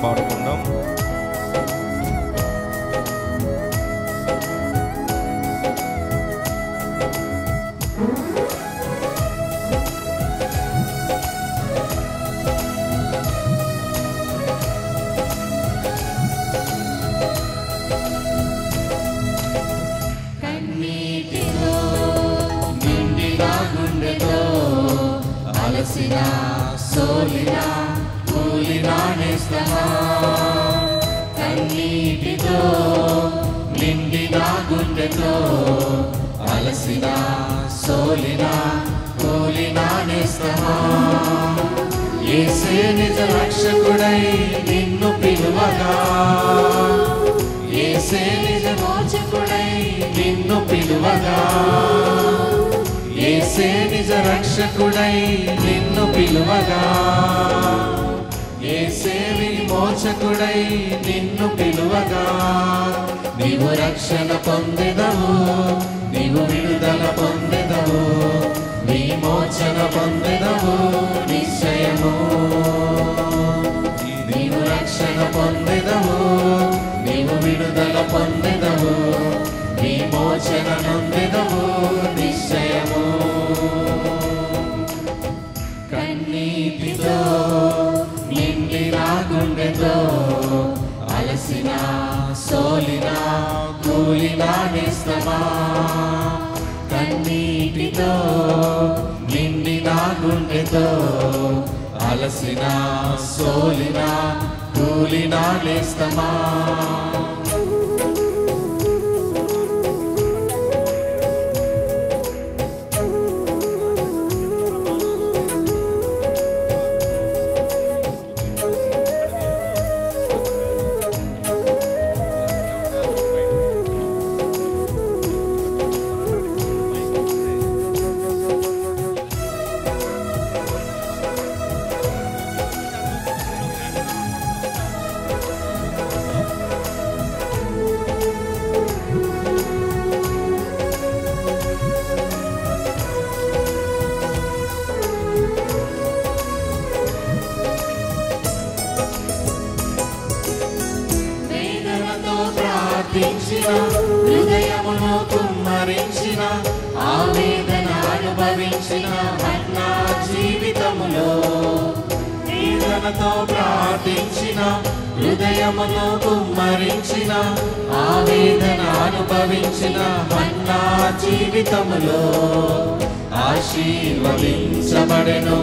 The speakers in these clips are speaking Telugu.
పాడుకుందాం. అలసిన సోలిన కూలిన నేస్తమా, కన్నీటితో నిండిన గుండెతో అలసిన సోలిన కూలిన నేస్తమా, యేసే నిజ రక్షకుడై నిన్ను పిలువగా, యేసే నిజ మోచకుడై నిన్ను పిలువగా, యేసే నిజ రక్షకుడై నిన్ను పిలువగా, యేసే విమోచకుడై నిన్ను పిలువగా, నీవు రక్షణ పొందెదవు, నీవు విడుదల పొందెదవు, విమోచన పొందెదవు నిశ్చయము, నీవు రక్షణ పొందెదవు, నీవు విడుదల పొందెదవు, విమోచన నొందెదవు నిశ్చయము. కన్నీటితో నిండిన గుండెతో అలసిన సోలిన కూలిన నేస్తమా, కన్నీటితో నిండిన గుండెతో అలసిన సోలిన కూలిన నేస్తమా, హృదయమును కుమ్మరించిన ఆవేదన అనుభవించిన నా జీవితములో, వేదనతో ప్రార్థించిన హృదయమును కుమ్మరించిన ఆవేదన అనుభవించిన నా జీవితములో, ఆశీర్వదించబడెను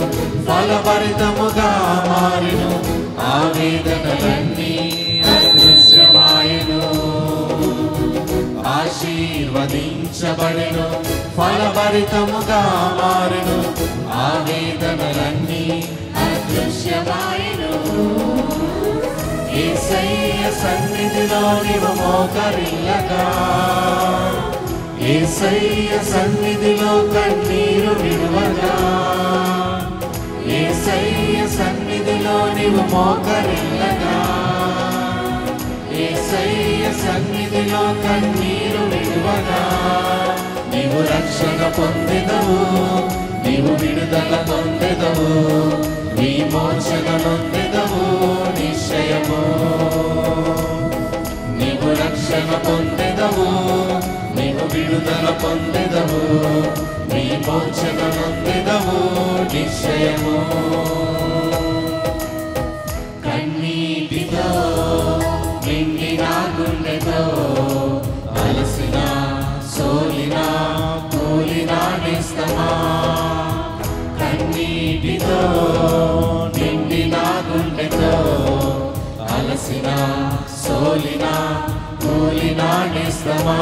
ఫలభరితముగా మారెను, ఆవేదనలన్నీ అదృశ్యమాయెను, ఆశీర్వదించబడెను ఫలభరితముగా మారెను, ఆవేదనలన్నీ అదృశ్యమాయెను, యేసయ్య సన్నిధిలో నీవు మోకరిల్లగా, యేసయ్య సన్నిధిలో కన్నీరు విడువగా, యేసయ్య సన్నిధిలో నీవు మోకరిల్లగా, యేసయ్య సన్నిధిలో కన్నీరు విడువగా, నీవు రక్షణ పొందెదవు, నీవు విడుదల పొందెదవు, విమోచన నొందెదవు నిశ్చయము, నీవు రక్షణ పొందెదవు, నీవు విడుదల పొందెదవు, విమోచన నొందెదవు నిశ్చయము. కన్నీటితో నిండిన గుండెతో అలసిన సోలిన కూలిన నేస్తమా, కన్నీటితో నిండిన గుండెతో అలసిన సోలిన కూలిన నేస్తమా,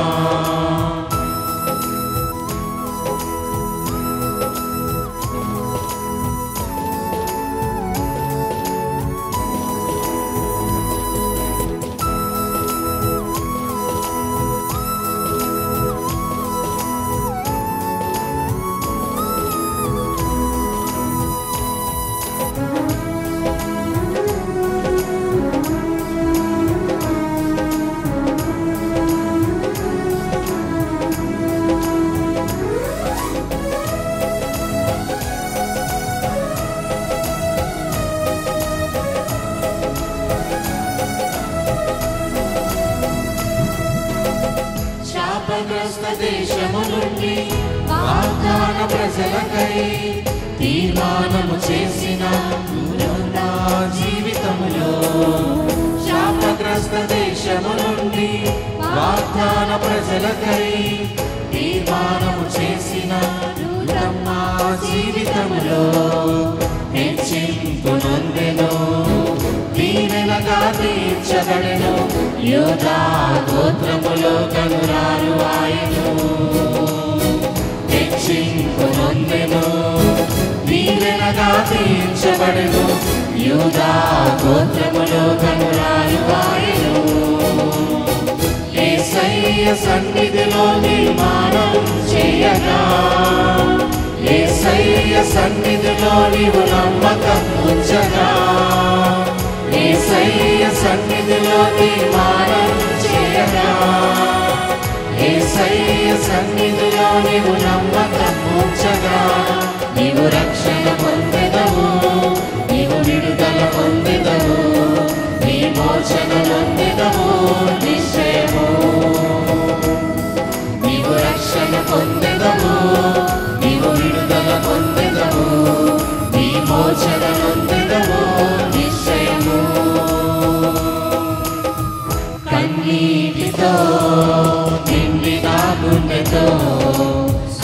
శాపగ్రస్త దేశము నుండి వాగ్దాన ప్రజలకై తీర్మానము చేసిన నా జీవితములో శాపగ్రస్త దేశము నుండి వాగ్దాన ప్రజలకై తీర్మానము చేసిన నా జీవితములో హెచ్చింపునొందెను దీవెనగా తీర్చబడెను యూదా గోత్రములో కనురాలు ఆయను హెచ్చింపునొందెను దీవెనగా తీర్చబడెను యూదా గోత్రములో కనురాలు ఆయను యేసయ్య సన్నిధిలో నిర్మాణం చేయగా యేసయ్య సన్నిధిలో నీవు నమ్మకం ఉంచగా యేసయ్య సన్నిధిలో నిర్మాణం చేయగా యేసయ్య సన్నిధిలో నీవు నమ్మకం ఉంచగా నీవు రక్షణ పొందెదవు నీవు విడుదల పొందెదవు నీ మోచన పొందెదవు నిశ్చయము నీవు రక్షణ పొందెదవు నీవు విడుదల పొందెదవు నీ మోచన పొందెదవు నిశ్చయము కన్నీటితో నిండిన గుండెతో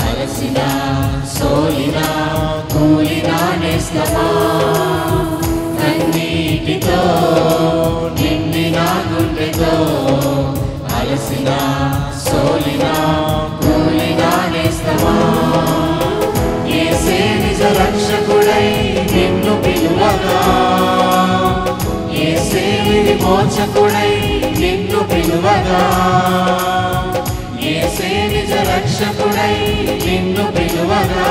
అలసిన సోలిన కూలిన నేస్తమా కన్నీటితో నిండిన గుండెతో అలసిన సోలిన కూలిన నేస్తమా యేసే నిజ రక్షకుడై నిన్ను పిలువగా యేసే విమోచకుడై నిన్ను పిలువగా యేసే నిజ రక్షకుడై నిన్ను పిలువగా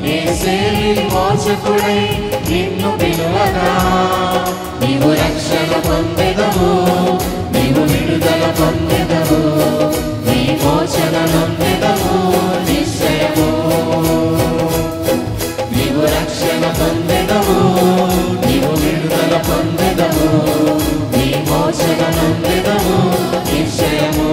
యేసే విమోచకుడై నిన్ను పిలువగా నీవు రక్షణ పొందెదవు నీవు విడుదల పొందెదవు నీ మోచన పొందెదవు నిశ్చయము నీవు రక్షణ పొందెదవు నీవు విడుదల పొందెదవు నీ మోచన పొందెదవు నిశ్చయము